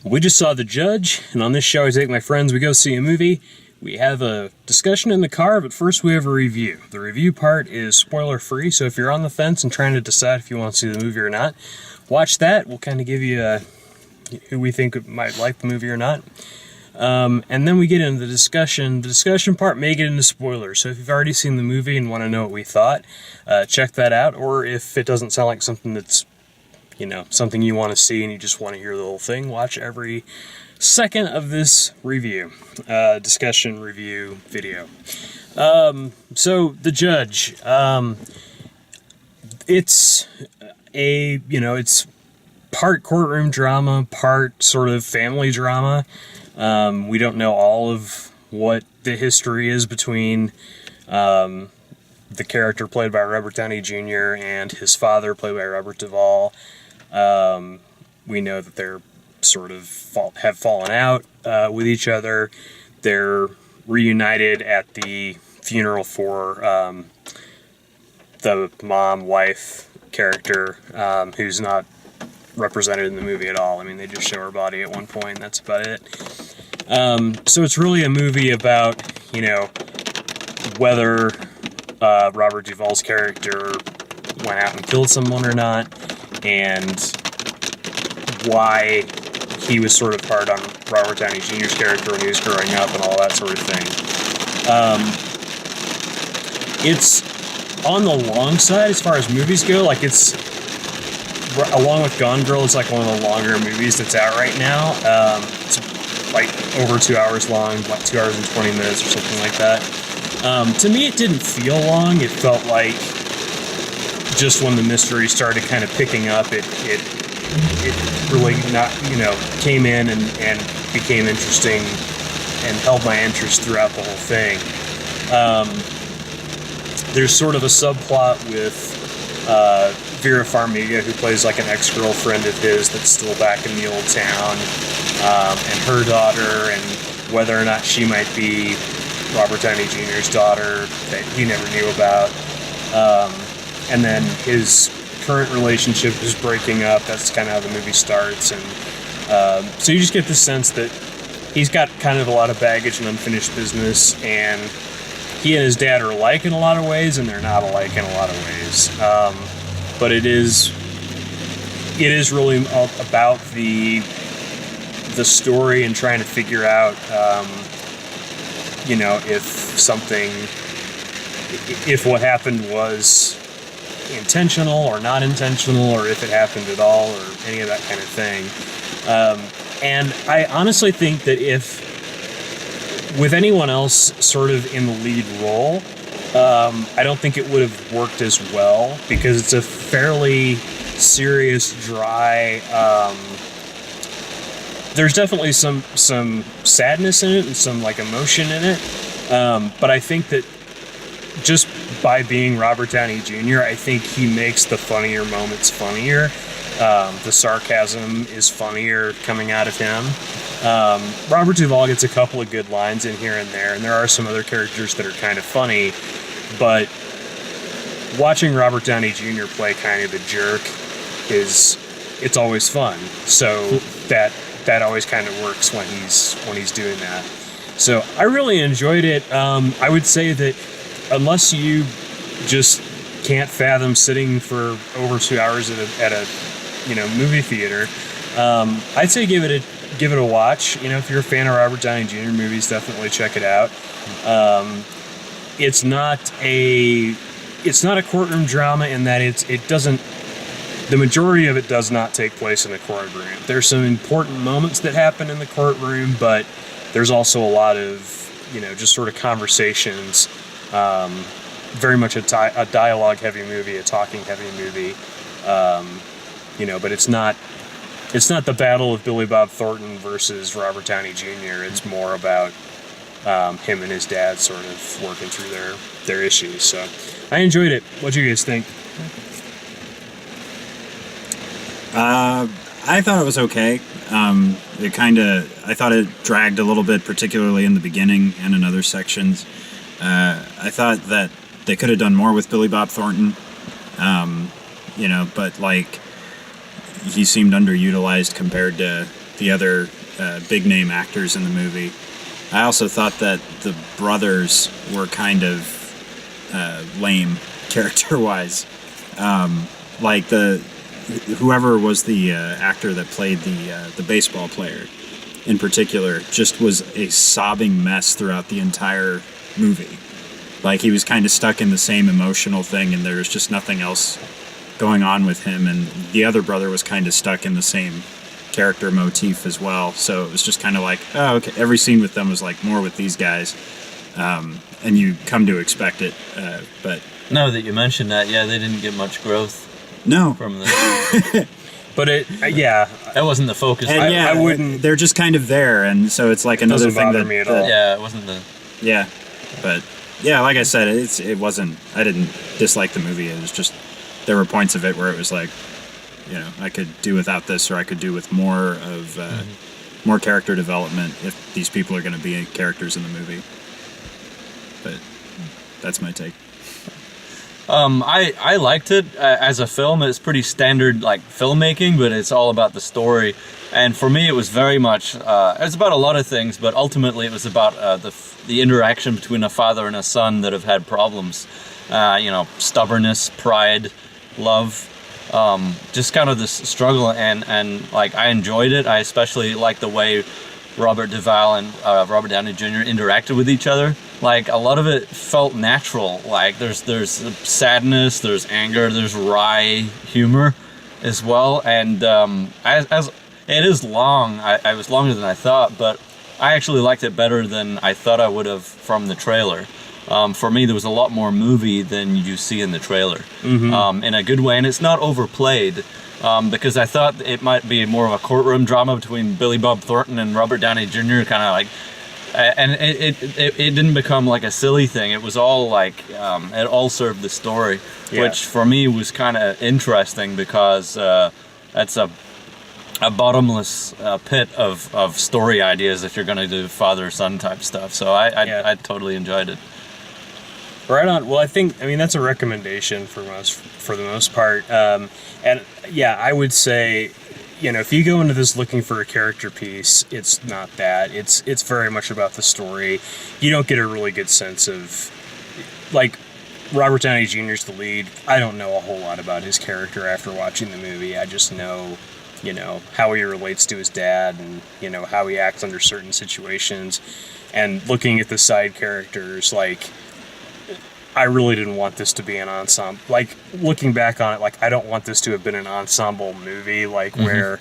We just saw The Judge, and on this show I take my friends, we go see a movie. We have a discussion in the car, but first we have a review. The review part is spoiler-free, so if you're on the fence and trying to decide if you want to see the movie or not, watch that. We'll kind of give you who we think might like the movie or not. And then we get into the discussion. The discussion part may get into spoilers, so if you've already seen the movie and want to know what we thought, check that out. Or if it doesn't sound like something that's, something you want to see and you just want to hear the whole thing, watch every second of this review, discussion review video. So The Judge, it's it's part courtroom drama, part sort of family drama. We don't know all of what the history is between the character played by Robert Downey Jr. and his father played by Robert Duvall. We know that they're sort of have fallen out with each other. They're reunited at the funeral for the wife character, who's not represented in the movie at all. I mean, they just show her body at one point, and that's about it. So it's really a movie about, whether Robert Duvall's character went out and killed someone or not, and why he was sort of hard on Robert Downey Jr.'s character when he was growing up and all that sort of thing. It's on the long side as far as movies go. Like, it's, along with Gone Girl, it's like one of the longer movies that's out right now. It's like over 2 hours long, like 2 hours and 20 minutes or something like that. To me, it didn't feel long. It felt like just when the mystery started kind of picking up, it really came in and became interesting and held my interest throughout the whole thing. There's sort of a subplot with Vera Farmiga, who plays like an ex-girlfriend of his that's still back in the old town, and her daughter, and whether or not she might be Robert Downey Jr.'s daughter that he never knew about. And then his current relationship is breaking up. That's kind of how the movie starts. And so you just get the sense that he's got kind of a lot of baggage and unfinished business, and he and his dad are alike in a lot of ways, and they're not alike in a lot of ways. But it is really about the story and trying to figure out, if what happened was intentional or not intentional, or if it happened at all, or any of that kind of thing. And I honestly think that if with anyone else sort of in the lead role, I don't think it would have worked as well, because it's a fairly serious, dry, there's definitely some sadness in it and some like emotion in it, but I think that just by being Robert Downey Jr., I think he makes the funnier moments funnier. The sarcasm is funnier coming out of him. Robert Duvall gets a couple of good lines in here and there, and there are some other characters that are kind of funny, but watching Robert Downey Jr. play kind of a jerk it's always fun. So that always kind of works when he's doing that. So I really enjoyed it. I would say that unless you just can't fathom sitting for over 2 hours at a movie theater, I'd say give it a watch. If you're a fan of Robert Downey Jr. movies, definitely check it out. It's not a courtroom drama in that the majority of it does not take place in a courtroom. There's some important moments that happen in the courtroom, but there's also a lot of, just sort of conversations. Very much a dialogue-heavy movie, a talking-heavy movie. But it's not the battle of Billy Bob Thornton versus Robert Downey Jr. It's more about him and his dad sort of working through their issues. So I enjoyed it. What do you guys think? I thought it was okay. I thought it dragged a little bit, particularly in the beginning and in other sections. I thought that they could have done more with Billy Bob Thornton, but like he seemed underutilized compared to the other big name actors in the movie. I also thought that the brothers were kind of lame character wise. Like whoever was the actor that played the baseball player in particular just was a sobbing mess throughout the entire movie. Like he was kind of stuck in the same emotional thing, and there was just nothing else going on with him. And the other brother was kind of stuck in the same character motif as well. So it was just kind of like, oh, okay. Every scene with them was like more with these guys, and you come to expect it. But now that you mention that, yeah, they didn't get much growth no, from this. But yeah, that wasn't the focus. and I wouldn't. They're just kind of there, and so it's like another Doesn't thing bother that me at all. Yeah, it wasn't the. Yeah, but yeah, like I said, it wasn't. I didn't dislike the movie. It was just there were points of it where it was like, I could do without this, or I could do with more of more character development if these people are going to be characters in the movie. But that's my take. I liked it as a film. It's pretty standard like filmmaking, but it's all about the story. And for me, it was very much. It was about a lot of things, but ultimately, it was about the interaction between a father and a son that have had problems. Stubbornness, pride, love, just kind of this struggle. And like I enjoyed it. I especially liked the way Robert Duvall and Robert Downey Jr. interacted with each other. Like a lot of it felt natural. Like there's sadness, there's anger, there's wry humor as well. And as it is long, I was longer than I thought, but I actually liked it better than I thought I would have from the trailer. For me, there was a lot more movie than you see in the trailer, in a good way, and it's not overplayed. Because I thought it might be more of a courtroom drama between Billy Bob Thornton and Robert Downey Jr. kind of like, and it didn't become like a silly thing. It was all like it all served the story, which for me was kind of interesting because that's a bottomless pit of story ideas if you're going to do father-son type stuff. So I totally enjoyed it. Right on. Well, I mean, that's a recommendation for the most part. And yeah, I would say, if you go into this looking for a character piece, it's not that. It's very much about the story. You don't get a really good sense of, like, Robert Downey Jr.'s the lead. I don't know a whole lot about his character after watching the movie. I just know, how he relates to his dad and, how he acts under certain situations. And looking at the side characters, like, I really didn't want this to be an ensemble. Like, looking back on it, like, I don't want this to have been an ensemble movie, like, where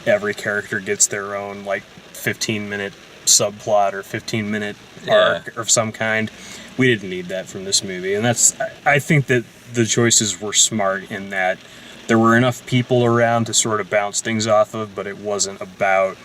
every character gets their own, like, 15-minute subplot or 15-minute arc of some kind. We didn't need that from this movie. And I think that the choices were smart in that there were enough people around to sort of bounce things off of, but it wasn't about,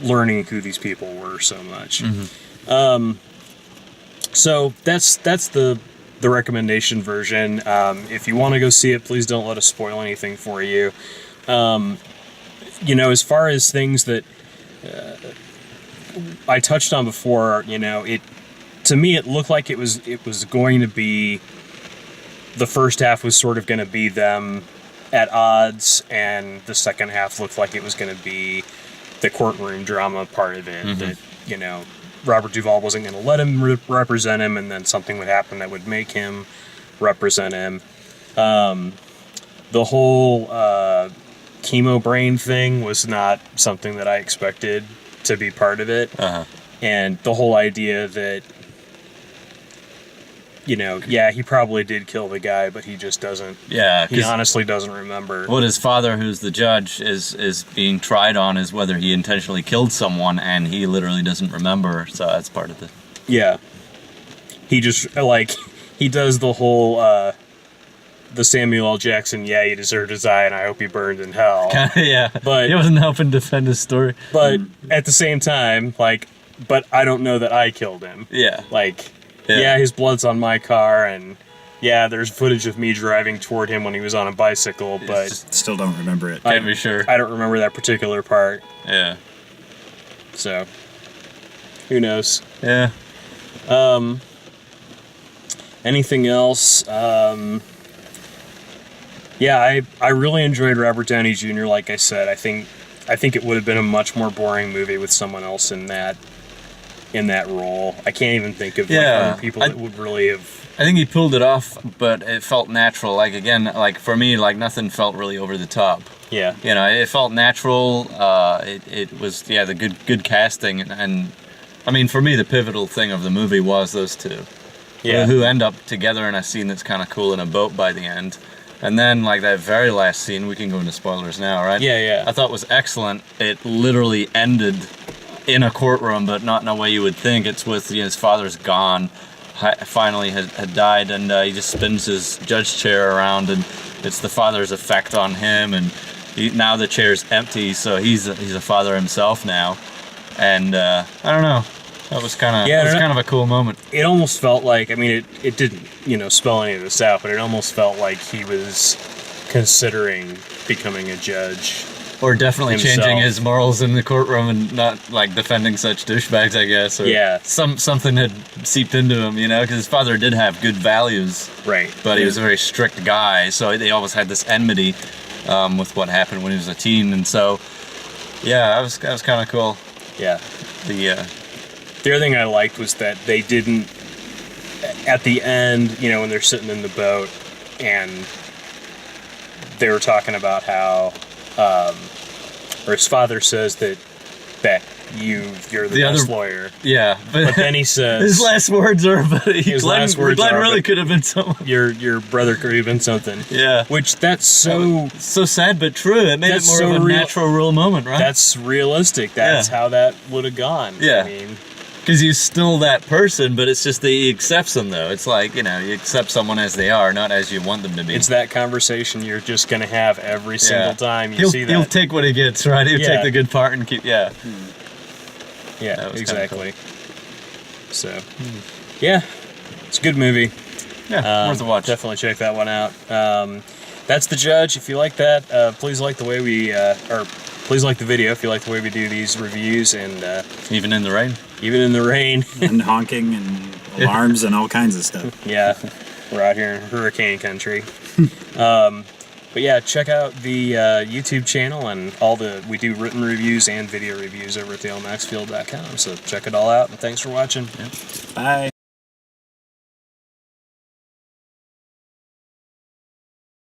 learning who these people were so much. So that's the recommendation version. If you want to go see it, please don't let us spoil anything for you. As far as things that I touched on before, to me it looked like it was going to be, the first half was sort of going to be them at odds, and the second half looked like it was going to be the courtroom drama part of it. That Robert Duvall wasn't going to let him represent him, and then something would happen that would make him represent him. The whole chemo brain thing was not something that I expected to be part of it. And the whole idea that, he probably did kill the guy, but he just doesn't. Yeah, he honestly doesn't remember. What his father, who's the judge, is being tried on is whether he intentionally killed someone, and he literally doesn't remember. So that's part of it. Yeah, he just he does the whole the Samuel L. Jackson. Yeah, he deserved to die, and I hope he burned in hell. Yeah, but he wasn't helping defend his story. But at the same time, but I don't know that I killed him. Yeah, Yeah, his blood's on my car, and there's footage of me driving toward him when he was on a bicycle, but still don't remember it. Can't be sure. I don't remember that particular part. Yeah. So, who knows? Yeah. Anything else? I really enjoyed Robert Downey Jr., like I said. I think I think it would have been a much more boring movie with someone else in that role. I can't even think of like, other people that would really have. I think he pulled it off, but it felt natural. Like again, like for me, like nothing felt really over the top. Yeah. You know, it felt natural. It was the good casting, and I mean for me the pivotal thing of the movie was those two. Yeah. Who end up together in a scene that's kind of cool in a boat by the end. And then, like, that very last scene, we can go into spoilers now, right? Yeah. I thought was excellent. It literally ended in a courtroom, but not in a way you would think. It's with, his father's gone, finally had died, and he just spins his judge chair around, and it's the father's effect on him, and now the chair's empty, so he's a father himself now. And, I don't know. That was kind of a cool moment. It almost felt like, I mean, it didn't, spell any of this out, but it almost felt like he was considering becoming a judge. Or definitely himself. changing his morals in the courtroom and not, like, defending such douchebags, I guess. Or Yeah. Something had seeped into him, because his father did have good values. Right. But he was a very strict guy, so they always had this enmity with what happened when he was a teen. And so, that was kind of cool. Yeah. The other thing I liked was that they didn't, at the end, when they're sitting in the boat and they were talking about how, or his father says that you're the best lawyer. Yeah. But then he says... His last words are, Glenn really could have been someone. Your brother could have been something. Yeah. Which, that's so sad but true. It made it more of a natural, real moment, right? That's realistic. That's how that would have gone. Yeah. I mean... Because he's still that person, but it's just that he accepts them, though. It's like, you accept someone as they are, not as you want them to be. It's that conversation you're just going to have every single time you see that. He'll take what he gets, right? He'll take the good part and keep, Yeah, exactly. Cool. So, yeah, it's a good movie. Yeah, worth a watch. Definitely check that one out. That's The Judge. If you like that, please like the way please like the video if you like the way we do these reviews, and even in the rain. Even in the rain. And honking and alarms and all kinds of stuff. Yeah, we're out here in hurricane country. But yeah, check out the YouTube channel and we do written reviews and video reviews over at thealmaxfield.com. So check it all out, and thanks for watching. Bye.